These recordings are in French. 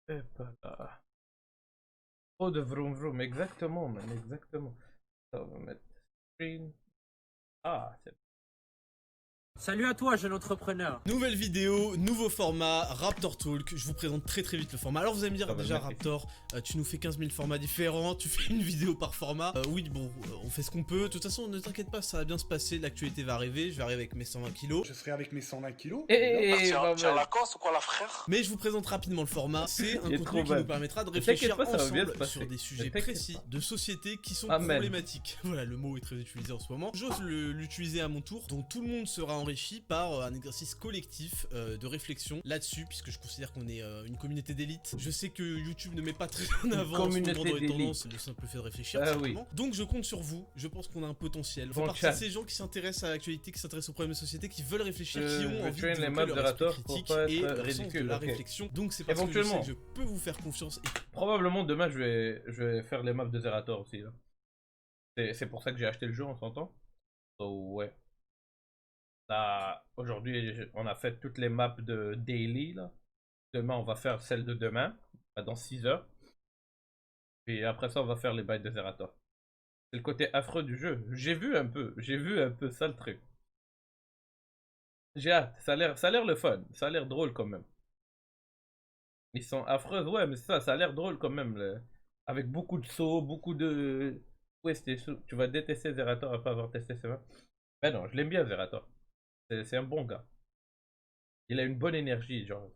Et voilà. Trop de vroom vroom, exactement, man, exactement. Ça, on va mettre screen. Ah, c'est Salut à toi, jeune entrepreneur. Nouvelle vidéo, nouveau format, Raptor Talk. Je vous présente très vite le format. Alors vous allez me dire, Ça va déjà le mettre Raptor, tu nous fais 15 000 formats différents, tu fais une vidéo par format. Oui, bon, on fait ce qu'on peut. De toute façon, ne t'inquiète pas, ça va bien se passer. L'actualité va arriver, je vais arriver avec mes 120 kilos. Je serai avec mes 120 kilos. Tiens, la Corse ou quoi, la frère? Mais je vous présente rapidement le format. C'est un Il est contenu trop qui bad. nous permettra de Ne t'inquiète réfléchir pas, ça va bien se ensemble passer. sur des sujets Ne t'inquiète précis pas. de société qui sont Amen. problématiques. Voilà, le mot est très utilisé en ce moment. J'ose l'utiliser à mon tour, dont tout le monde sera enrichi par un exercice collectif de réflexion là-dessus, puisque je considère qu'on est une communauté d'élite. Je sais que YouTube ne met pas très en avant communauté dans les d'élite. tendances le simple fait de réfléchir. Ah simplement. Donc je compte sur vous. Je pense qu'on a un potentiel. Faut Bon partie chat. de ces gens qui s'intéressent à l'actualité, qui s'intéressent aux problèmes de société, qui veulent réfléchir, qui Je ont vais envie de train les développer maps leur de esprit Raptor pour critique pas et être leur sens de ridicule, la ok. réflexion. Donc c'est parce que je sais Éventuellement. que je peux vous faire confiance et Probablement demain je vais faire les maps de Zerator aussi là. C'est pour ça que j'ai acheté le jeu, on s'entend. So ouais. Là, aujourd'hui on a fait toutes les maps de daily là. Demain on va faire celle de demain, dans 6 heures. Et après ça on va faire les bails de Zerator. C'est le côté affreux du jeu. J'ai vu un peu ça le truc. J'ai hâte, ça a l'air le fun, ça a l'air drôle quand même. Ils sont affreux, ouais, mais ça a l'air drôle quand même. Avec beaucoup de sauts, beaucoup de. Ouais, tu vas détester Zerator après avoir testé ce map. Ben non, je l'aime bien Zerator. C'est un bon gars. Il a une bonne énergie, genre.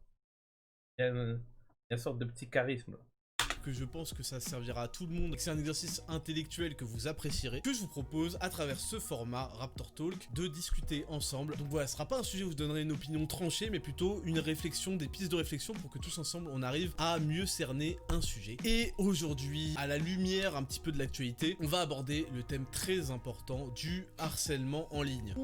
Il y a une sorte de petit charisme. que je pense que ça servira à tout le monde, que c'est un exercice intellectuel que vous apprécierez, que je vous propose à travers ce format Raptor Talk de discuter ensemble. Donc voilà, ce sera pas un sujet où je donnerai une opinion tranchée, mais plutôt une réflexion, des pistes de réflexion pour que tous ensemble on arrive à mieux cerner un sujet. Et aujourd'hui, à la lumière un petit peu de l'actualité, on va aborder le thème très important du harcèlement en ligne.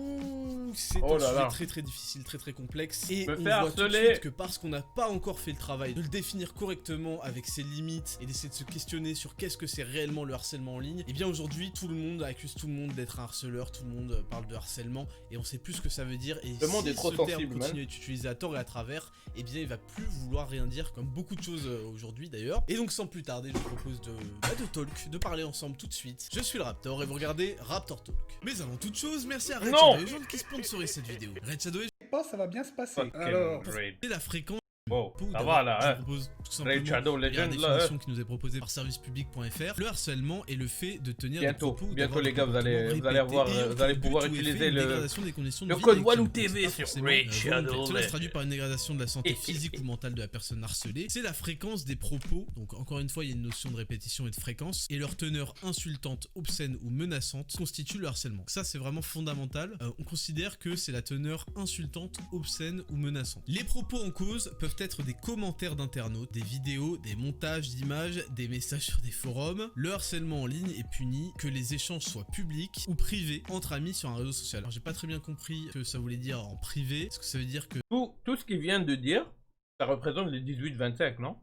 C'est un sujet très difficile, très complexe, et on voit tout de suite que parce qu'on n'a pas encore fait le travail de le définir correctement avec ses limites et d'essayer de se questionner sur qu'est-ce que c'est réellement le harcèlement en ligne, et bien aujourd'hui tout le monde accuse tout le monde d'être un harceleur, tout le monde parle de harcèlement et on sait plus ce que ça veut dire, et le monde est trop ce sensible, terme continue à être utilisé à tort et à travers, et bien il va plus vouloir rien dire, comme beaucoup de choses aujourd'hui d'ailleurs. Et donc sans plus tarder, je vous propose de talk, de parler ensemble tout de suite. Je suis le Raptor et vous regardez Raptor Talk. Mais avant toute chose, merci à Red Shadow Agent qui sponsorise cette vidéo. Red Shadow Agent, Ça va bien se passer. Okay, Alors, c'est la fréquence. Bon, ça va là, je hein. propose tout Raid simplement Shadow la Legend, définition qui nous est proposée par servicepublic.fr. Le harcèlement est le fait de tenir bientôt, des propos, bientôt les gars, vous allez répétés avoir, et vous allez but pouvoir ou effet utiliser une le dégradation des conditions de vie code des Walou victimes. TV C'est pas sur forcément, Raid Shadow. volontaire. Cela se traduit par une dégradation de la santé physique ou mentale de la personne harcelée. C'est la fréquence des propos, donc encore une fois il y a une notion de répétition et de fréquence, et leur teneur insultante, obscène ou menaçante constitue le harcèlement. Ça c'est vraiment fondamental. On considère que c'est la teneur insultante, obscène ou menaçante. Les propos en cause peuvent être des commentaires d'internautes, des vidéos, des montages d'images, des messages sur des forums. Le harcèlement en ligne est puni que les échanges soient publics ou privés entre amis sur un réseau social. Alors j'ai pas très bien compris ce que ça voulait dire en privé. Est-ce que ça veut dire que Tout ce qu'il vient de dire, ça représente les 18-25, non?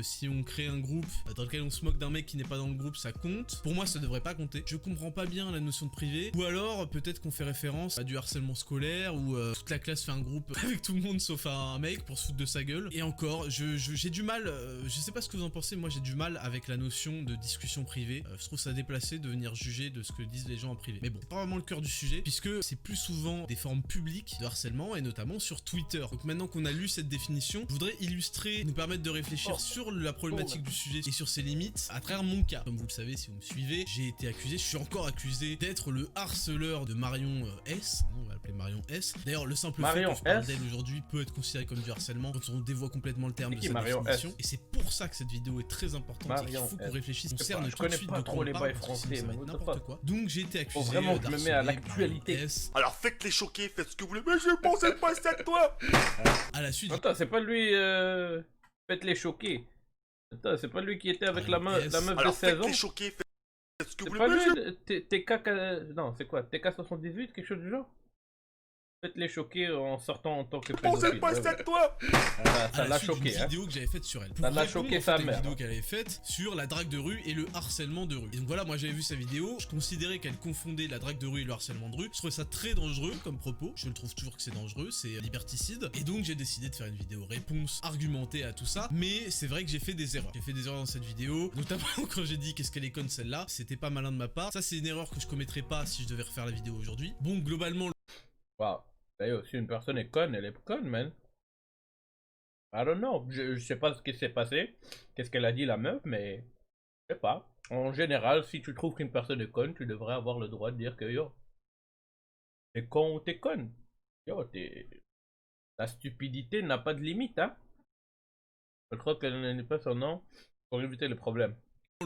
si on crée un groupe dans lequel on se moque d'un mec qui n'est pas dans le groupe, ça compte? Pour moi, ça devrait pas compter. Je comprends pas bien la notion de privé. Ou alors, peut-être qu'on fait référence à du harcèlement scolaire où toute la classe fait un groupe avec tout le monde sauf un mec pour se foutre de sa gueule. Et encore, j'ai du mal, je sais pas ce que vous en pensez, moi j'ai du mal avec la notion de discussion privée. Je trouve ça déplacé de venir juger de ce que disent les gens en privé. Mais bon, pas vraiment le cœur du sujet, puisque c'est plus souvent des formes publiques de harcèlement, et notamment sur Twitter. Donc maintenant qu'on a lu cette définition, je voudrais illustrer, nous permettre de réfléchir sur la problématique du sujet et sur ses limites à travers mon cas. Comme vous le savez, si vous me suivez, j'ai été accusé, je suis encore accusé d'être le harceleur de Marion S. On va l'appeler Marion S. D'ailleurs, le simple fait que je parle d'elle aujourd'hui peut être considéré comme du harcèlement quand on dévoie complètement le terme de sa définition. Et c'est pour ça que cette vidéo est très importante et qu'il faut qu'on réfléchisse. On cerne tout de suite de quoi on parle, français, ça va être n'importe quoi. Donc j'ai été accusé vraiment que je me mets à l'actualité. Alors faites les choquer, faites ce que vous voulez, mais je pensais pas ça de toi. À la suite. Attends, c'est pas lui. Faites les choquer. Attends, c'est pas lui qui était avec la meuf de 16 ans. Faites les choquer, faites ce que vous C'est voulez, pas mais lui, TK. Non, c'est quoi? TK78, quelque chose du genre? Faites-les choquer en sortant en tant que Pensais pédophile. pas Ouais, ça ouais. de toi. Ça à la l'a suite d'une choqué, hein. vidéo que j'avais faite sur elle. Ça l'a Pour choqué répondre, sa en fait, à une mère. vidéo qu'elle avait faite sur la drague de rue et le harcèlement de rue. Et donc voilà, moi j'avais vu sa vidéo, je considérais qu'elle confondait la drague de rue et le harcèlement de rue. Je trouvais ça très dangereux comme propos, je le trouve toujours que c'est dangereux, c'est liberticide. Et donc j'ai décidé de faire une vidéo réponse argumentée à tout ça, mais c'est vrai que j'ai fait des erreurs. J'ai fait des erreurs dans cette vidéo, notamment quand j'ai dit qu'est-ce qu'elle est conne celle-là, c'était pas malin de ma part. Ça c'est une erreur que je commettrais pas si je devais refaire la vidéo aujourd'hui. Bon, globalement, Waouh. D'ailleurs, si une personne est conne, elle est conne, man. I don't know. Je sais pas ce qui s'est passé. Qu'est-ce qu'elle a dit, la meuf, mais... Je sais pas. En général, si tu trouves qu'une personne est conne, tu devrais avoir le droit de dire que yo, t'es con ou t'es conne. Yo, la stupidité n'a pas de limite, hein. Je crois qu'elle n'est pas son nom pour éviter le problème.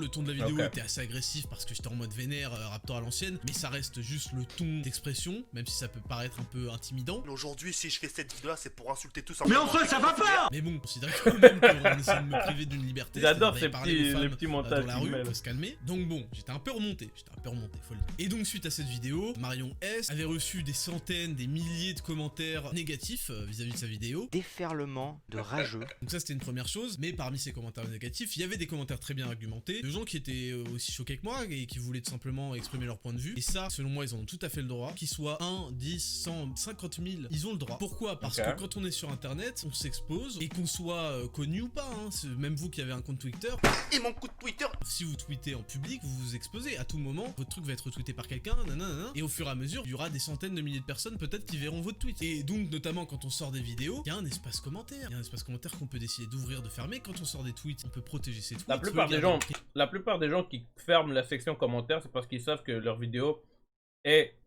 le ton de la vidéo Ok. était assez agressif parce que j'étais en mode vénère, Raptor à l'ancienne, mais ça reste juste le ton d'expression, même si ça peut paraître un peu intimidant. Aujourd'hui, si je fais cette vidéo-là, c'est pour insulter tous. Mais enfin, ça va pas! Mais bon, considérez quand même qu'on essaie de me priver d'une liberté. J'adore c'est-à-dire d'aller parler aux les femmes, petits dans montages la qu'il rue, met, là. faut se calmer. Donc bon, j'étais un peu remonté, faut le dire. Et donc suite à cette vidéo, Marion S avait reçu des centaines, des milliers de commentaires négatifs vis-à-vis de sa vidéo. Déferlement de rageux. Donc ça c'était une première chose, mais parmi ces commentaires négatifs, il y avait des commentaires très bien argumentés, de gens qui étaient aussi choqués que moi et qui voulaient tout simplement exprimer leur point de vue. Et ça, selon moi, ils en ont tout à fait le droit. Qu'ils soient 1, 10, 100, 50 000, ils ont le droit. Pourquoi? Parce Ok. que quand on est sur internet, on s'expose, et qu'on soit connu ou pas, hein, même vous qui avez un compte Twitter, Et mon coup de Twitter. si vous tweetez en public, vous vous exposez. À tout moment, votre truc va être retweeté par quelqu'un, nanana, et au fur et à mesure, il y aura des centaines de milliers de personnes peut-être qui verront votre tweet. Et donc, notamment quand on sort des vidéos, il y a un espace commentaire. Il y a un espace commentaire qu'on peut décider d'ouvrir, de fermer. Quand on sort des tweets, on peut protéger ses tweets. La plupart des gens qui ferment la section commentaires, c'est parce qu'ils savent que leur vidéo est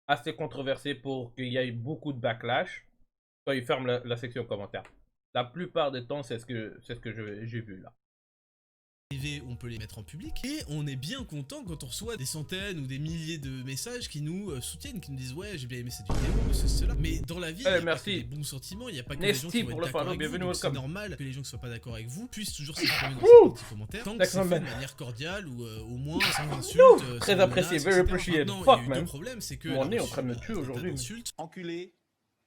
assez controversée pour qu'il y ait beaucoup de backlash. Quand ils ferment la section commentaires. La plupart des temps, c'est ce que j'ai vu là. privés, on peut les mettre en public. Et on est bien content quand on reçoit des centaines ou des milliers de messages qui nous soutiennent, qui nous disent ouais, j'ai bien aimé cette vidéo, cela. Mais dans la vie, il y a pas merci. que des bons sentiments, il n'y a pas que Nesty les gens qui vont pour être le d'accord follow, avec vous. bienvenue, Donc c'est welcome. normal que les gens qui soient pas d'accord avec vous puissent toujours s'exprimer dans Wouh. ces petits commentaires. Tant que Thanks, c'est fait man. de manière cordiale ou au moins sans insultes. Très sans apprécié, menaces, very etc. appreciated. Maintenant, Fuck, il y a eu man. deux problèmes, c'est que Mon elle nez est en reçu, train de me tuer des tas aujourd'hui. d'insultes. Enculé,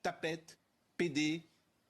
tapette, PD,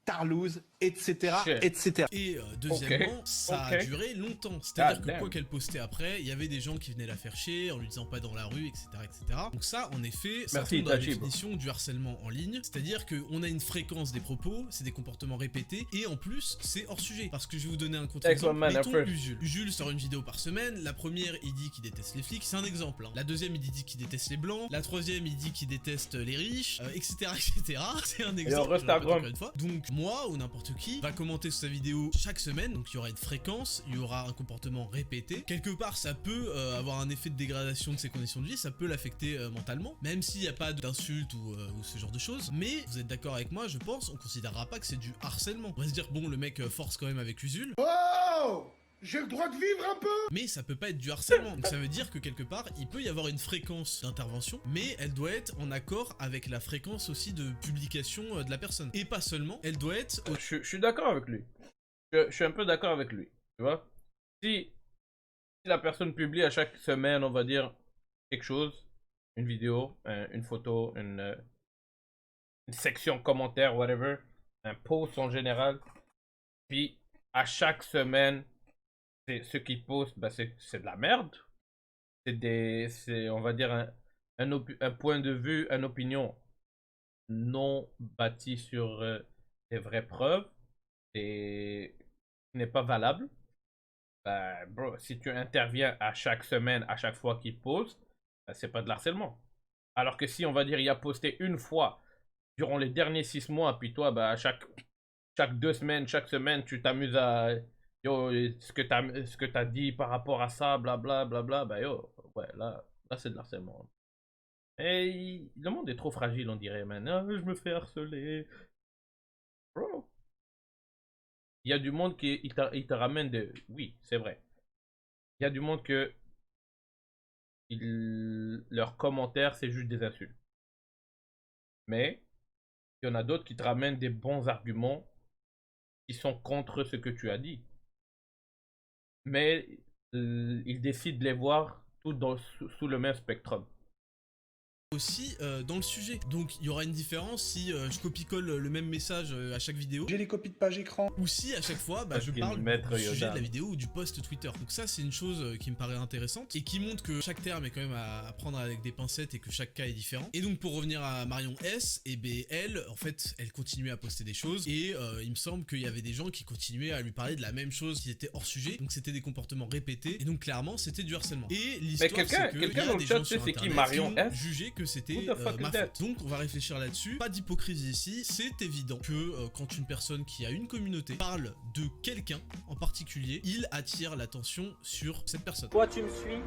tarlouse, etc. Shit. etc. Et deuxièmement, ça a Ok. duré longtemps. C'est-à-dire God que damn. quoi qu'elle postait après, il y avait des gens qui venaient la faire chier en lui disant pas dans la rue, etc. etc. Donc ça, en effet, ça Merci, tombe dans la Itachi, bro. définition du harcèlement en ligne. C'est-à-dire qu'on a une fréquence des propos, c'est des comportements répétés, et en plus, c'est hors sujet. Parce que je vais vous donner un contre-exemple. Excellent, man, Mettons first. Usul. Usul sort une vidéo par semaine. La première, il dit qu'il déteste les flics, c'est un exemple. Hein. La deuxième, il dit qu'il déteste les blancs. La troisième, il dit qu'il déteste les riches, etc. etc. C'est un exemple. reste je le à répète Grom. encore une fois. Donc moi ou n'importe qui va commenter sa vidéo chaque semaine, donc il y aura une fréquence, il y aura un comportement répété. Quelque part, ça peut avoir un effet de dégradation de ses conditions de vie, ça peut l'affecter mentalement, même s'il n'y a pas d'insultes ou ce genre de choses. Mais vous êtes d'accord avec moi, je pense, on considérera pas que c'est du harcèlement. On va se dire, bon, le mec force quand même avec Usul, Oh, j'ai le droit de vivre un peu. mais ça peut pas être du harcèlement. Donc ça veut dire que quelque part, il peut y avoir une fréquence d'intervention, mais elle doit être en accord avec la fréquence aussi de publication de la personne. Et pas seulement, elle doit être Je suis d'accord avec lui. Je suis un peu d'accord avec lui. Tu vois? Si la personne publie à chaque semaine, on va dire, quelque chose, une vidéo, une photo, une section commentaire, whatever, un post en général, puis à chaque semaine, ce qu'il poste, bah c'est de la merde. C'est, on va dire, un point de vue, une opinion non bâti sur des vraies preuves et qui n'est pas valable. Bah, bro, si tu interviens à chaque semaine, à chaque fois qu'il poste, bah, c'est pas de l'harcèlement. Alors que si on va dire il a posté une fois durant les derniers 6 mois, puis toi, bah, chaque 2 semaines, chaque semaine, tu t'amuses à yo, ce que t'as dit par rapport à ça, blablabla, bla, bla, bah yo, ouais, là c'est de l'harcèlement. Et le monde est trop fragile, on dirait, man. Ah, je me fais harceler. Bro. Il y a du monde qui il te ramène de... Oui, c'est vrai. Il y a du monde que... Leurs commentaires, c'est juste des insultes. Mais, il y en a d'autres qui te ramènent des bons arguments qui sont contre ce que tu as dit. Mais, ils décident de les voir tous sous le même spectrum. aussi dans le sujet. Donc il y aura une différence si je copie-colle le même message à chaque vidéo, J'ai les copies de page écran. ou si à chaque fois Parce je qu'il parle Maître du sujet Yoda. de la vidéo ou du post Twitter. Donc ça c'est une chose qui me paraît intéressante et qui montre que chaque terme est quand même à prendre avec des pincettes et que chaque cas est différent. Et donc pour revenir à Marion S, et ben elle, en fait, elle continuait à poster des choses et il me semble qu'il y avait des gens qui continuaient à lui parler de la même chose qui était hors sujet. Donc c'était des comportements répétés et donc clairement c'était du harcèlement. Et l'histoire quelqu'un- c'est que quelqu'un il y dans a le des chat gens sait sur c'est qui Internet Marion qui ont S? jugé que c'était Who the fuck ma is that? faute. Donc on va réfléchir là-dessus. Pas d'hypocrisie ici. C'est évident que quand une personne qui a une communauté parle de quelqu'un en particulier, il attire l'attention sur cette personne. Toi, tu me suis?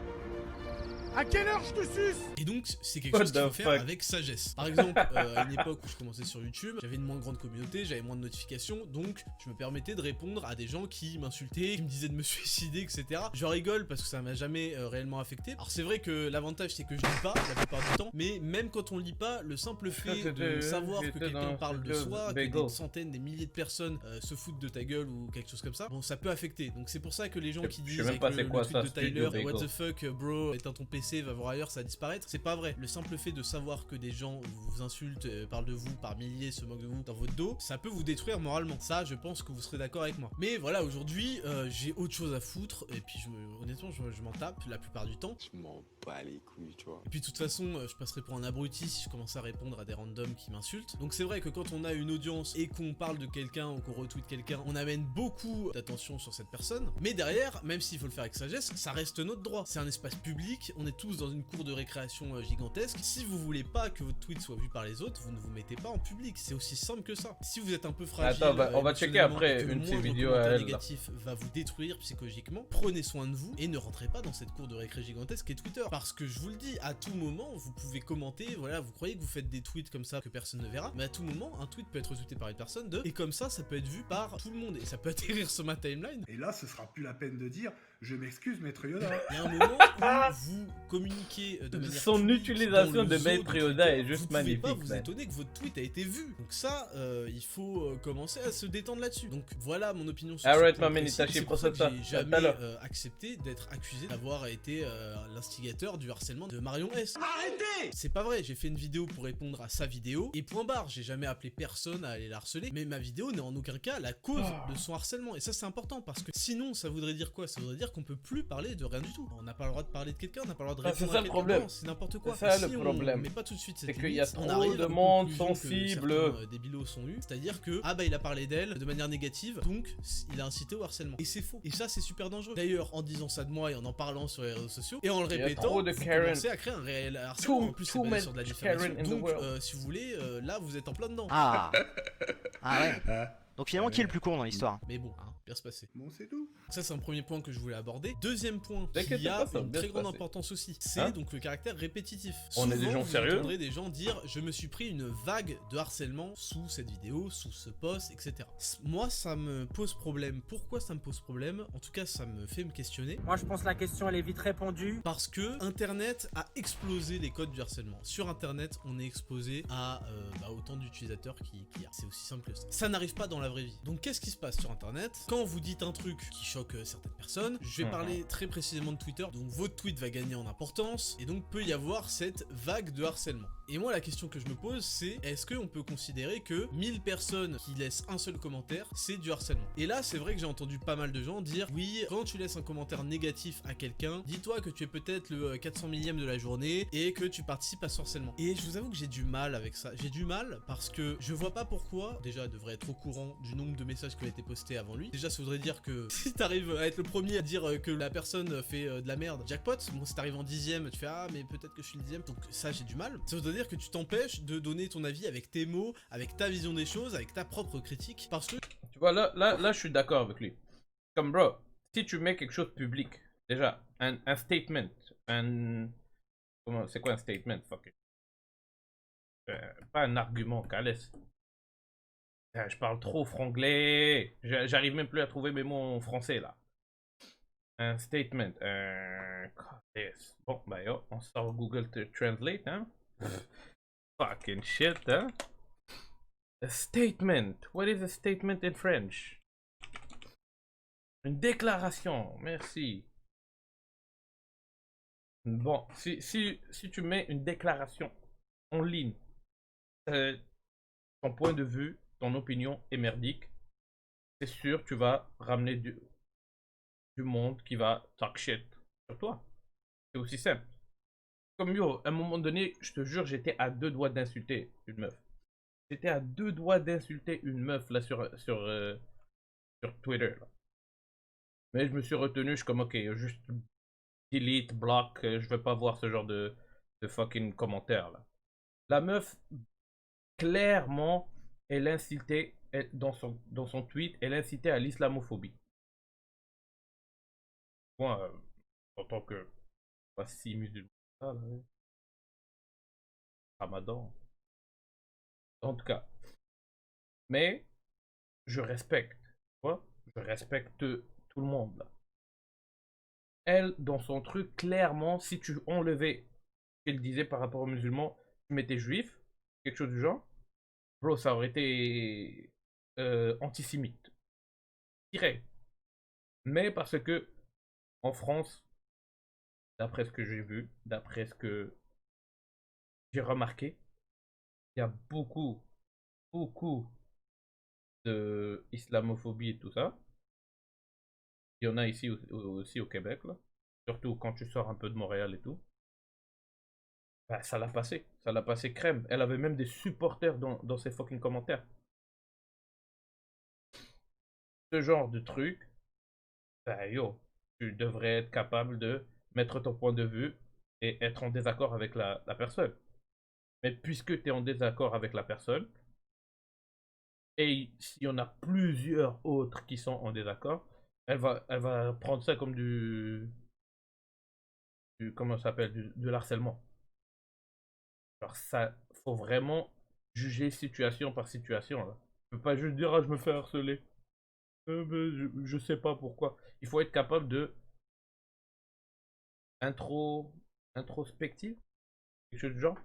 À quelle heure je te suce? Et donc c'est quelque What chose qu'il the faut faire fuck? avec sagesse. Par exemple, à une époque où je commençais sur YouTube, j'avais une moins grande communauté, j'avais moins de notifications, donc je me permettais de répondre à des gens qui m'insultaient, qui me disaient de me suicider, etc. Je rigole parce que ça m'a jamais réellement affecté. Alors c'est vrai que l'avantage c'est que je lis pas la plupart du temps, mais même quand on lit pas, le simple fait de savoir que quelqu'un parle de soi, que des centaines, des milliers de personnes se foutent de ta gueule ou quelque chose comme ça, bon ça peut affecter. Donc c'est pour ça que les gens qui Je sais disent même avec pas le c'est quoi tweet ça, de Tyler, Studio what Bagel. the fuck bro, éteins ton PC, va voir ailleurs, ça va disparaître, c'est pas vrai. Le simple fait de savoir que des gens vous insultent, parlent de vous par milliers, se moquent de vous dans votre dos, ça peut vous détruire moralement. Ça, je pense que vous serez d'accord avec moi. Mais voilà, aujourd'hui, j'ai autre chose à foutre, et puis honnêtement, je m'en tape la plupart du temps. Je m'en bats les couilles, tu vois. Et puis de toute façon, je passerai pour un abruti si je commence à répondre à des randoms qui m'insultent. Donc c'est vrai que quand on a une audience et qu'on parle de quelqu'un ou qu'on retweet quelqu'un, on amène beaucoup d'attention sur cette personne. Mais derrière, même s'il faut le faire avec sagesse, ça reste notre droit. C'est un espace public, on est tous dans une cour de récréation gigantesque. Si vous voulez pas que votre tweet soit vu par les autres, vous ne vous mettez pas en public. C'est aussi simple que ça. Si vous êtes un peu fragile, Attends, on va checker émotionnellement, après et que le une de ces moindre vidéos à commentaire elle, là. négatif va vous détruire psychologiquement, prenez soin de vous et ne rentrez pas dans cette cour de récré gigantesque qui est Twitter. Parce que je vous le dis, à tout moment, vous pouvez commenter, voilà, vous croyez que vous faites des tweets comme ça que personne ne verra, mais à tout moment, un tweet peut être retweeté par une personne et comme ça peut être vu par tout le monde et ça peut atterrir sur ma timeline. Et là, ce sera plus la peine de dire je m'excuse, maître Yoda. Il y a un moment où vous communiquez de manière Son publique utilisation dans le de zoo Maître de Yoda Twitter. est juste vous pouvez magnifique, pas vous man. étonner que votre tweet a été vu. Donc ça, il faut commencer à se détendre là-dessus. Donc voilà mon opinion sur Alright, ce point man, précis. Itachi, C'est pour ça que procède j'ai ça. Tout à jamais l'heure. accepté d'être accusé d'avoir été l'instigateur du harcèlement de Marion S. Arrêtez! C'est pas vrai, j'ai fait une vidéo pour répondre à sa vidéo et point barre, j'ai jamais appelé personne à aller la harceler, mais ma vidéo n'est en aucun cas la cause de son harcèlement. Et ça c'est important parce que sinon ça voudrait dire quoi? Ça voudrait dire qu'on peut plus parler de rien du tout. On n'a pas le droit de parler de quelqu'un, on n'a pas le droit de Ah, c'est répondre ça à le quelqu'un. problème. Non, c'est n'importe quoi. C'est ça Et le si problème. on met pas tout de suite cette C'est qu'il limite, y a on trop arrive de à une monde conclusion que sensible. certains, des bilos sont eus, c'est-à-dire que ah bah il a parlé d'elle de manière négative, donc il a incité au harcèlement. Et c'est faux. Et ça c'est super dangereux. D'ailleurs en disant ça de moi et en parlant sur les réseaux sociaux et en le Il y a répétant, trop de vous Karen. commencez à créer un réel harcèlement. En plus c'est too basé sur de la much diffamation. Karen in the Donc world. si vous voulez, là vous êtes en plein dedans. Ah Ah ouais. Donc finalement, qui est le plus con dans l'histoire? Mais bon, hein, bien se passer. Bon, c'est tout. Ça c'est un premier point que je voulais aborder. Deuxième point T'inquiète qui a pas, ça va une bien très se grande passer. importance aussi, c'est Hein donc le caractère répétitif. On est des Souvent, gens vous sérieux entendrez des gens dire je me suis pris une vague de harcèlement sous cette vidéo, sous ce post, etc. Moi ça me pose problème. Pourquoi ça me pose problème? En tout cas ça me fait me questionner. Moi, je pense que la question, elle est vite répondue. Parce que Internet a explosé les codes du harcèlement. Sur Internet, on est exposé à autant d'utilisateurs qui y a. C'est aussi simple que ça. Ça n'arrive pas dans la vraie vie. Donc qu'est-ce qui se passe sur Internet? Quand vous dites un truc qui choque certaines personnes, je vais parler très précisément de Twitter, donc votre tweet va gagner en importance, et donc peut y avoir cette vague de harcèlement. Et moi la question que je me pose c'est, est-ce qu'on peut considérer que 1000 personnes qui laissent un seul commentaire, c'est du harcèlement? Et là c'est vrai que j'ai entendu pas mal de gens dire, oui, quand tu laisses un commentaire négatif à quelqu'un, dis-toi que tu es peut-être le 400 millième de la journée et que tu participes à ce harcèlement. Et je vous avoue que j'ai du mal avec ça. J'ai du mal parce que je vois pas pourquoi, déjà elle devrait être au courant du nombre de messages qui ont été postés avant lui. Déjà ça voudrait dire que si t'arrives à être le premier à dire que la personne fait de la merde, jackpot. Bon si t'arrives en 10ème, tu fais ah mais peut-être que je suis le 10ème, donc ça j'ai du mal. Ça voudrait dire que tu t'empêches de donner ton avis avec tes mots, avec ta vision des choses, avec ta propre critique, parce que Tu vois, là, je suis d'accord avec lui. Comme bro, si tu mets quelque chose de public, déjà, un statement, c'est quoi un statement? Fuck it. Pas un argument, calès. Je parle trop franglais. J'arrive même plus à trouver mes mots en français, là. Un statement. Calès. Bon, bah yo, on sort Google Translate, hein. Fucking shit, hein. A statement. What is a statement in French? Une déclaration. Merci. Bon, si tu mets une déclaration en ligne, euh, ton point de vue, ton opinion est merdique, c'est sûr, tu vas ramener du monde qui va talk shit sur toi. C'est aussi simple. Comme yo, à un moment donné, je te jure, j'étais à deux doigts d'insulter une meuf. J'étais à deux doigts d'insulter une meuf là sur Twitter. Là. Mais je me suis retenu, je suis comme ok, juste delete, block, je veux pas voir ce genre de fucking commentaires là. La meuf, clairement, elle incitait, dans son tweet, elle incitait à l'islamophobie. Moi, en tant que pas si musulman, là, Ramadan. En tout cas. Mais je respecte. Tu vois? Je respecte tout le monde là. Elle, dans son truc, clairement, si tu enlevais ce qu'elle disait par rapport aux musulmans, tu mettais juif, quelque chose du genre, bro, ça aurait été antisémite. Direct. Mais parce que en France, d'après ce que j'ai vu, d'après ce que j'ai remarqué, il y a beaucoup de islamophobie et tout ça. Il y en a ici aussi au Québec, là. Surtout quand tu sors un peu de Montréal et tout. Bah, ça l'a passé crème. Elle avait même des supporters dans ses fucking commentaires. Ce genre de truc, bah yo, tu devrais être capable de mettre ton point de vue et être en désaccord avec la personne. Mais puisque tu es en désaccord avec la personne, et s'il y en a plusieurs autres qui sont en désaccord, elle va prendre ça comme comment ça s'appelle, de l'harcèlement. Alors ça, faut vraiment juger situation par situation là. Tu peux pas juste dire ah je me fais harceler. Je sais pas pourquoi. Il faut être capable de introspective, quelque chose du genre.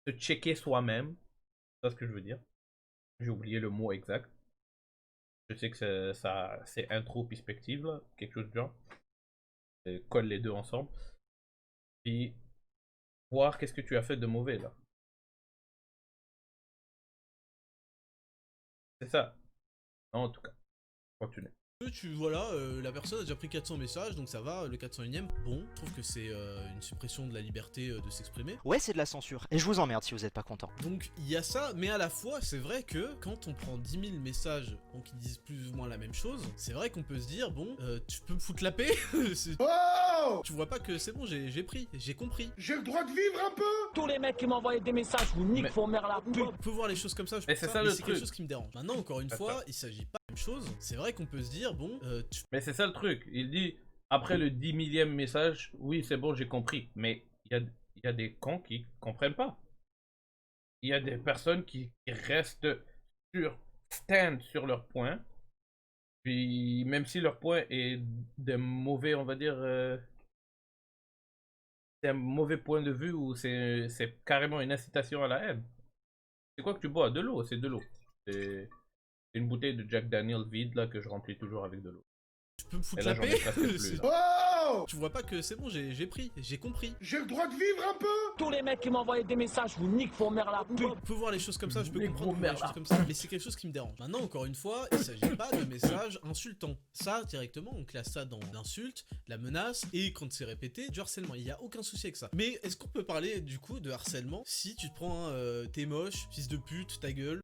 De checker soi-même. C'est ça ce que je veux dire. J'ai oublié le mot exact. Je sais que c'est introspective là, quelque chose du genre. Et colle les deux ensemble. Puis voir qu'est-ce que tu as fait de mauvais là. C'est ça. En tout cas, continue. Voilà, la personne a déjà pris 400 messages, donc ça va, le 401ème. Bon, je trouve que c'est une suppression de la liberté de s'exprimer. Ouais, c'est de la censure. Et je vous emmerde si vous êtes pas content. Donc il y a ça, mais à la fois, c'est vrai que quand on prend 10 000 messages donc qui disent plus ou moins la même chose, c'est vrai qu'on peut se dire, bon, tu peux me foutre la paix. Oh! Tu vois pas que c'est bon, j'ai compris. J'ai le droit de vivre un peu! Tous les mecs qui m'envoyaient des messages, vous niquent vos mères la pute. On peut voir les choses comme ça, je Mais pense c'est ça, ça mais le c'est quelque truc. chose qui me dérange. Maintenant, encore une fois, il s'agit pas de la même chose. C'est vrai qu'on peut se dire, bon, Mais c'est ça le truc. Il dit, après le 10 millième message, oui, c'est bon, j'ai compris. Mais il y a des cons qui comprennent pas. Il y a des personnes qui restent stand sur leur point. Puis même si leur point est de mauvais, on va dire, c'est un mauvais point de vue ou c'est carrément une incitation à la haine. C'est quoi que tu bois? De l'eau, c'est de l'eau. C'est une bouteille de Jack Daniel vide là que je remplis toujours avec de l'eau. tu peux me Et foutre là la j'en ai paix. presque plus. Là. Oh! Tu vois pas que c'est bon, j'ai compris. J'ai le droit de vivre un peu! Tous les mecs qui m'envoyaient des messages, vous niquent vos mères la pute. On peut voir les choses comme ça, je peux Les comprendre gros qu'on voit les merdes. choses comme ça, mais c'est quelque chose qui me dérange. Maintenant, encore une fois, il s'agit pas de messages insultants. Ça, directement, on classe ça dans l'insulte, la menace, et quand c'est répété, du harcèlement. Il y a aucun souci avec ça. Mais est-ce qu'on peut parler, du coup, de harcèlement si tu te prends un t'es moche, fils de pute, ta gueule?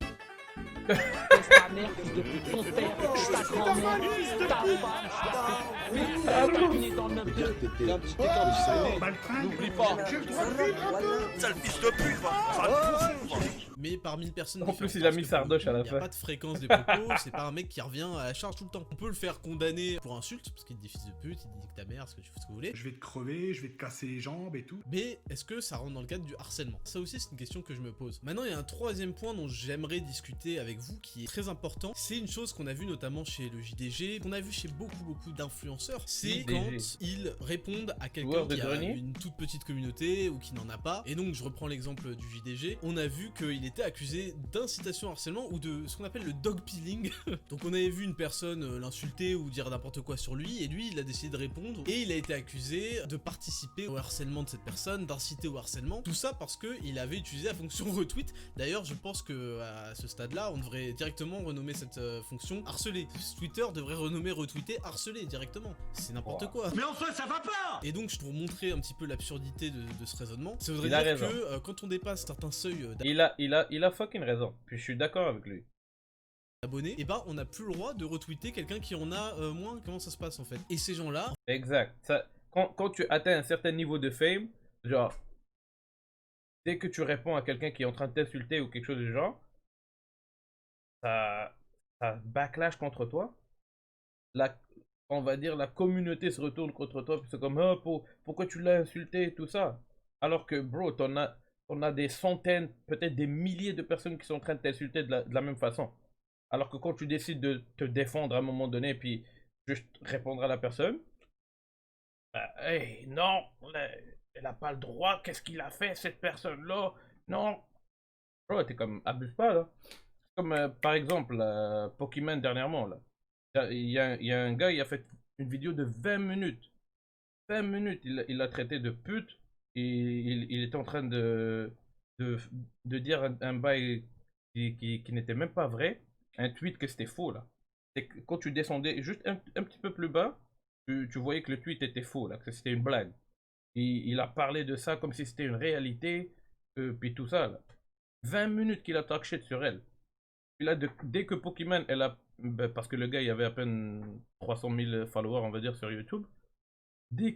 Laisse ta mère, fils de pute, ton père, ta grand-mère, ta femme, ta fini dans le 9-2. Oh! Maltringue! N'oublie pas. J'ai le droit de vivre un peu! Sale fils de pute, va. Sale fou, va. Mais par 1000 personnes En différentes, plus, il a parce mis que Sardoche à la Il n'y fin. a pas de fréquence des propos, c'est pas un mec qui revient à la charge tout le temps. On peut le faire condamner pour insulte, parce qu'il te dit fils de pute, il te dit que ta mère, ce que tu fais ce que vous voulez. Je vais te crever, je vais te casser les jambes et tout. Mais est-ce que ça rentre dans le cadre du harcèlement? Ça aussi c'est une question que je me pose. Maintenant il y a un troisième point dont j'aimerais discuter avec vous qui est très important. C'est une chose qu'on a vu notamment chez le JDG, qu'on a vu chez beaucoup d'influenceurs. C'est JDG. quand ils répondent à quelqu'un Joueur de qui a grenier. une toute petite communauté ou qui n'en a pas. Et donc je reprends l'exemple du JDG. On a vu qu'il été accusé d'incitation au harcèlement ou de ce qu'on appelle le dogpilling. Donc on avait vu une personne l'insulter ou dire n'importe quoi sur lui, et lui il a décidé de répondre, et il a été accusé de participer au harcèlement de cette personne, d'inciter au harcèlement, tout ça parce qu'il avait utilisé la fonction retweet. D'ailleurs je pense que à ce stade là on devrait directement renommer cette fonction harceler. Twitter devrait renommer retweeter harceler directement, c'est n'importe quoi. Mais en soi, ça va pas. Et donc pour montrer un petit peu l'absurdité de ce raisonnement, ça voudrait Il a dire raison. que quand on dépasse certains seuils Il a fucking raison. Puis je suis d'accord avec lui. d'abonnés, et bah on n'a plus le droit de retweeter quelqu'un qui en a moins. Comment ça se passe en fait? Et ces gens-là, Exact. Ça, quand tu atteins un certain niveau de fame, genre, dès que tu réponds à quelqu'un qui est en train de t'insulter ou quelque chose du genre, ça backlash contre toi. On va dire la communauté se retourne contre toi, puis c'est comme ah, pourquoi tu l'as insulté et tout ça. Alors que bro, t'en as des centaines, peut-être des milliers de personnes qui sont en train de t'insulter de la même façon. Alors que quand tu décides de te défendre à un moment donné, puis juste répondre à la personne, bah, hey, non, elle a pas le droit, qu'est-ce qu'il a fait cette personne-là? Non. Bro, t'es comme, abuse pas là. Comme par exemple, Pokémon dernièrement là. Il y a un gars, il a fait une vidéo de 20 minutes. 20 minutes, il l'a traité de pute. Et il était en train de dire un bail qui n'était même pas vrai. Un tweet que c'était faux là. Et quand tu descendais juste un petit peu plus bas, tu voyais que le tweet était faux là, que c'était une blague. Et il a parlé de ça comme si c'était une réalité. Puis tout ça là. 20 minutes qu'il a talk shit sur elle. Puis là, dès que Pokémon, parce que le gars, il avait à peine 300 000 followers, on va dire, sur YouTube. Dès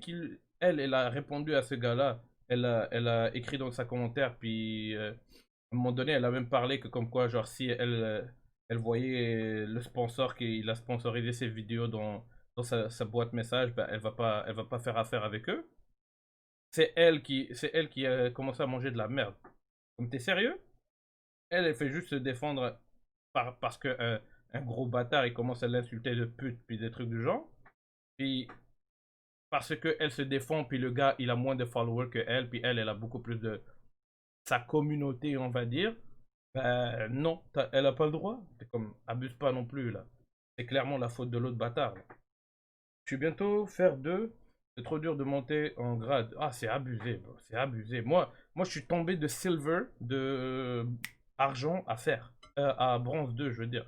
elle a répondu à ce gars-là, elle a écrit dans sa commentaire, puis à un moment donné, elle a même parlé que comme quoi, genre, si elle voyait le sponsor qui a sponsorisé ses vidéos dans sa boîte message, ben, elle va pas faire affaire avec eux. C'est elle qui a commencé à manger de la merde. Comme t'es sérieux? Elle fait juste se défendre parce que un gros bâtard il commence à l'insulter de pute puis des trucs du genre. Puis parce que elle se défend puis le gars il a moins de followers que elle puis elle a beaucoup plus de sa communauté on va dire. Ben non, elle a pas le droit. C'est comme abuse pas non plus là. C'est clairement la faute de l'autre bâtard. Là. Je suis bientôt faire 2. C'est trop dur de monter en grade. Ah c'est abusé bro. C'est abusé. Moi je suis tombé de silver de argent à fer. À bronze 2 je veux dire.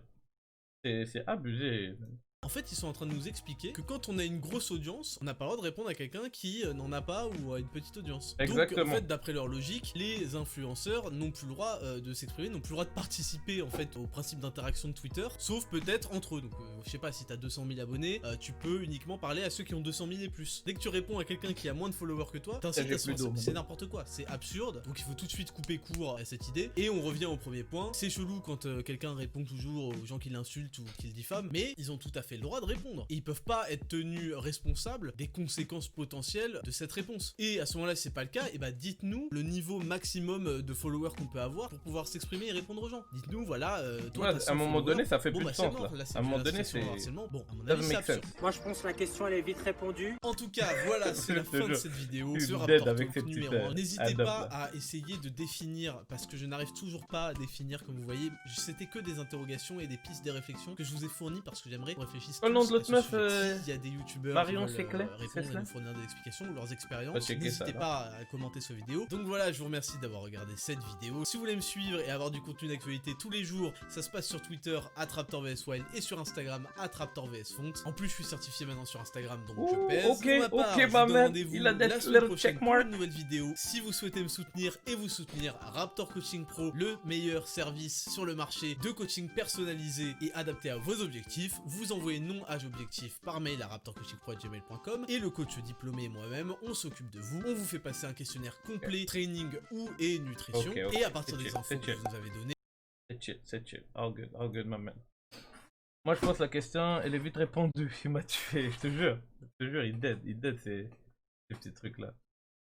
C'est abusé. en fait, ils sont en train de nous expliquer que quand on a une grosse audience, on n'a pas le droit de répondre à quelqu'un qui n'en a pas ou a une petite audience. Exactement. Donc, en fait, d'après leur logique, les influenceurs n'ont plus le droit de s'exprimer, n'ont plus le droit de participer en fait au principe d'interaction de Twitter, sauf peut-être entre eux. Donc, je sais pas, si t'as 200 000 abonnés, tu peux uniquement parler à ceux qui ont 200 000 et plus. Dès que tu réponds à quelqu'un qui a moins de followers que toi, t'incites à c'est n'importe quoi, c'est absurde. Donc, il faut tout de suite couper court à cette idée. Et on revient au premier point. C'est chelou quand quelqu'un répond toujours aux gens qui l'insultent ou qui le diffament, mais ils ont tout à fait le droit de répondre. Et ils peuvent pas être tenus responsables des conséquences potentielles de cette réponse. Et à ce moment-là, si c'est pas le cas, et bah dites-nous le niveau maximum de followers qu'on peut avoir pour pouvoir s'exprimer et répondre aux gens. Dites-nous, voilà, toi, ouais, à un moment donné, ça fait bon, plus bah, de sens mort, là. c'est À un moment de donné, l'incitation c'est. au harcèlement. Bon, à mon Doesn't avis, c'est make absurde. sense. Moi je pense que la question elle est vite répondue. En tout cas, voilà, c'est la Je te fin de jure. cette vidéo. Je suis Ce dead Raptor avec Talk ces numéro petites, 1. N'hésitez add-up, pas là. à essayer de définir, parce que je n'arrive toujours pas à définir, comme vous voyez. C'était que des interrogations et des pistes, des réflexions que je vous ai fournies parce que j'aimerais qu'on réfléchisse Le nom de tous à l'autre ce meuf, sujet. S'il y a des youtubeurs Marion qui veulent Seclet, c'est répondre et ça nous fournir des explications ou leurs Faut expériences, checker ça, n'hésitez là. pas à commenter cette vidéo. Donc voilà, je vous remercie d'avoir regardé cette vidéo. Si vous voulez me suivre et avoir du contenu d'actualité tous les jours, ça se passe sur Twitter @RaptorVSWild et sur Instagram @RaptorVSFonks. En plus, je suis certifié maintenant sur Instagram, donc je Ouh, pèse. ok, Pour ma part, ok, je vous ma donne man. rendez-vous Il a that la semaine little prochaine check pour mark. une nouvelle vidéo. Si vous souhaitez me soutenir et vous soutenir, Raptor Coaching Pro, le meilleur service sur le marché de coaching personnalisé et adapté à vos objectifs. Vous envoyez nom, âge, objectif par mail à raptorcoachingpro@gmail.com et le coach diplômé et moi-même, on s'occupe de vous. On vous fait passer un questionnaire complet, training ou et nutrition. Ok, ok. Et à partir C'est des chill, infos c'est que chill. vous nous avez données, C'est chill. All good, my man. Moi, je pense que la question, elle est vite répondue. Il m'a tué, je te jure, il dead, ces petits trucs là.